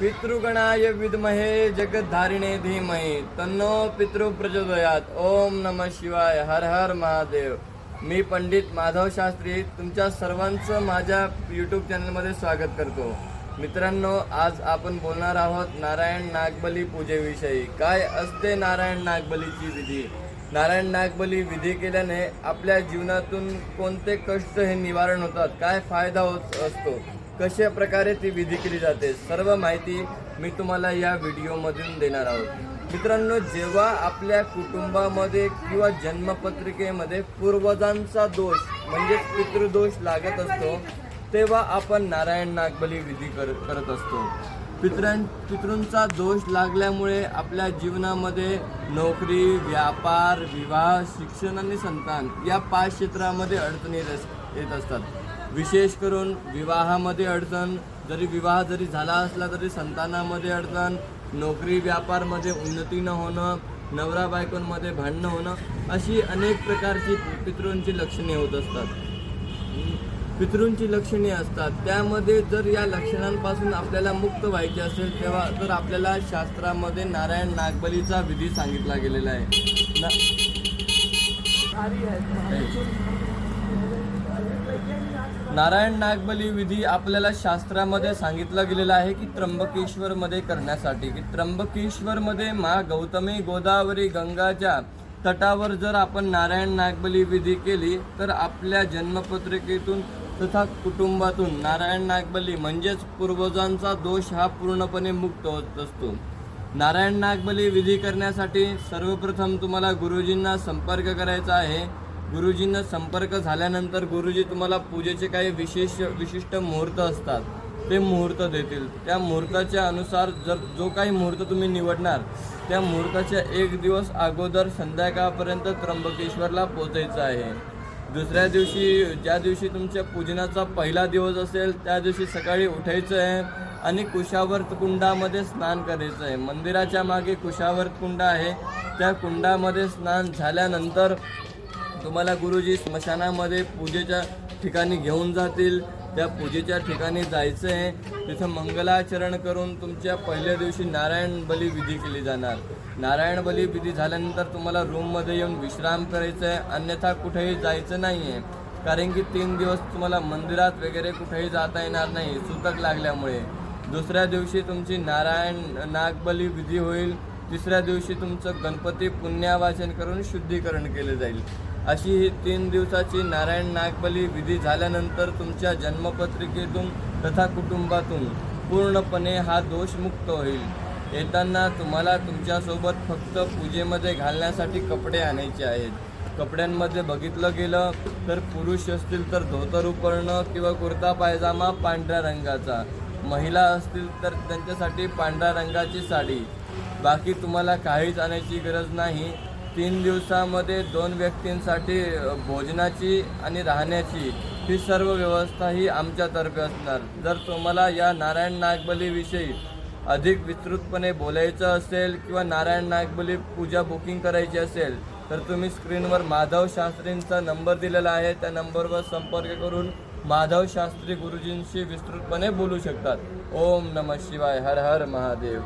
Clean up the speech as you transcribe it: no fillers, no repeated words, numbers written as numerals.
पितृगणाय विद्महे जगद्धारिणे धीमहि तन्नो पितृ प्रचोदयात. ओम नमः शिवाय. हर हर महादेव. मी पंडित माधव शास्त्री तुमच्या सर्वांचं माझ्या यूट्यूब चॅनलमध्ये स्वागत करतो. मित्रांनो, आज आपण बोलणार आहोत नारायण नागबली पूजेविषयी. काय असते नारायण नागबलीची विधी? नारायण नागबली विधी केल्याने आपल्या जीवनातून कोणते कष्ट हे निवारण होतात, काय फायदा होत असतो, कशा प्रकारे ती विधी केली जाते, सर्व माहिती मी तुम्हाला या व्हिडिओमधून देणार आहोत. मित्रांनो, जेव्हा आपल्या कुटुंबामध्ये किंवा जन्मपत्रिकेमध्ये पूर्वजांचा दोष म्हणजेच पितृदोष लागत असतो, तेव्हा आपण नारायण नागबली विधी करत असतो. पितृंचा दोष लागल्यामुळे आपल्या जीवनामध्ये नोकरी, व्यापार, विवाह, शिक्षण आणि संतान या 5 क्षेत्रामध्ये अडचणी येत असतात. विशेष करून विवाहामध्ये अडचण, विवाह जरी झाला असला तरी संतानामध्ये अडचण, नोकरी व्यापारमध्ये उन्नती न होणं, नवरा बायकोंमध्ये भांडणं होणं, अशी अनेक प्रकारची पितृंची लक्षणे होत असतात. पितृंची लक्षणे असतात. त्यामध्ये जर या लक्षणांपासून आपल्याला मुक्त व्हायचे असेल तेव्हा तर आपल्याला शास्त्रामध्ये नारायण नागबलीचा विधी सांगितला गेलेला आहे. नारायण नागबली विधी आपल्याला शास्त्रामध्ये सांगितलं गेलेला आहे की त्र्यंबकेश्वरमध्ये करण्यासाठी. की त्र्यंबकेश्वरमध्ये गौतमी, गोदावरी, गंगाच्या तटावर जर आपण नारायण नागबली विधी केली तर आपल्या जन्मपत्रिकेतून तथा कुटुंबातून नारायण नागबली म्हणजेच पूर्वजांचा दोष हा पूर्णपणे मुक्त होत असतो. नारायण नागबली विधी करण्यासाठी सर्वप्रथम तुम्हाला गुरुजींना संपर्क करायचा आहे. गुरुजींना संपर्क झाल्यानंतर गुरुजी तुम्हाला पूजेचे काही विशिष्ट मुहूर्त असतात ते मुहूर्त देतील. त्या मुहूर्ताच्या अनुसार जो काही मुहूर्त तुम्ही निवडणार त्या मुहूर्ताच्या 1 दिवस अगोदर संध्याकाळपर्यंत त्र्यंबकेश्वरला पोचायचं आहे. दुसऱ्या दिवशी ज्या दिवशी तुमच्या पूजनाचा पहिला दिवस असेल त्या दिवशी सकाळी उठायचं आहे आणि कुशावर्त कुंडामध्ये स्नान करायचं आहे. मंदिराच्या मागे कुशावर्त कुंड आहे. त्या कुंडामध्ये स्नान झाल्यानंतर तुम्हाला गुरुजी स्मशानामध्ये पूजेच्या ठिकाणी घेऊन जातील. त्या पूजेच्या ठिकाणी जायचं आहे. तिथं मंगलाचरण करून तुमच्या पहिल्या दिवशी नारायण बली विधी केली जाणार. नारायण बली विधी झाल्यानंतर तुम्हाला रूममध्ये येऊन विश्राम करायचं आहे, अन्यथा कुठेही जायचं नाही आहे. कारण की 3 दिवस तुम्हाला मंदिरात वगैरे कुठेही जाता येणार नाही सूतक लागल्यामुळे. दुसऱ्या दिवशी तुमची नारायण नागबली विधी होईल. तिसऱ्या दिवशी तुमचं गणपती पुण्यावाचन करून शुद्धीकरण केले जाईल. अशी ही 3 दिवसाची नारायण नागबली विधी झाल्यानंतर तुमच्या जन्मपत्रिकेतून तथा कुटुंबातून पूर्णपणे हा दोष मुक्त होईल. येताना तुम्हाला तुमच्यासोबत फक्त पूजेमध्ये घालण्यासाठी कपडे आणायचे आहेत. कपड्यांमध्ये बघितलं गेलं तर पुरुष असतील तर धोतर उपरणं किंवा कुर्ता पायजामा पांढऱ्या रंगाचा, महिला असतील तर त्यांच्यासाठी पांढऱ्या रंगाची साडी. बाकी तुम्हाला काहीच आणायची गरज नाही. 3 दिवसामध्ये 2 व्यक्तींसाठी भोजनाची आणि राहण्याची ही सर्व व्यवस्था ही आमच्यातर्फे असणार. जर तुम्हाला या नारायण नागबलीविषयी अधिक विस्तृतपणे बोलायचं असेल किंवा नारायण नागबली पूजा बुकिंग करायची असेल तर तुम्ही स्क्रीनवर माधव शास्त्रींचा नंबर दिलेला आहे. त्या नंबरवर संपर्क करून माधव शास्त्री गुरुजींशी विस्तृतपणे बोलू शकतात. ओम नमः शिवाय. हर हर महादेव.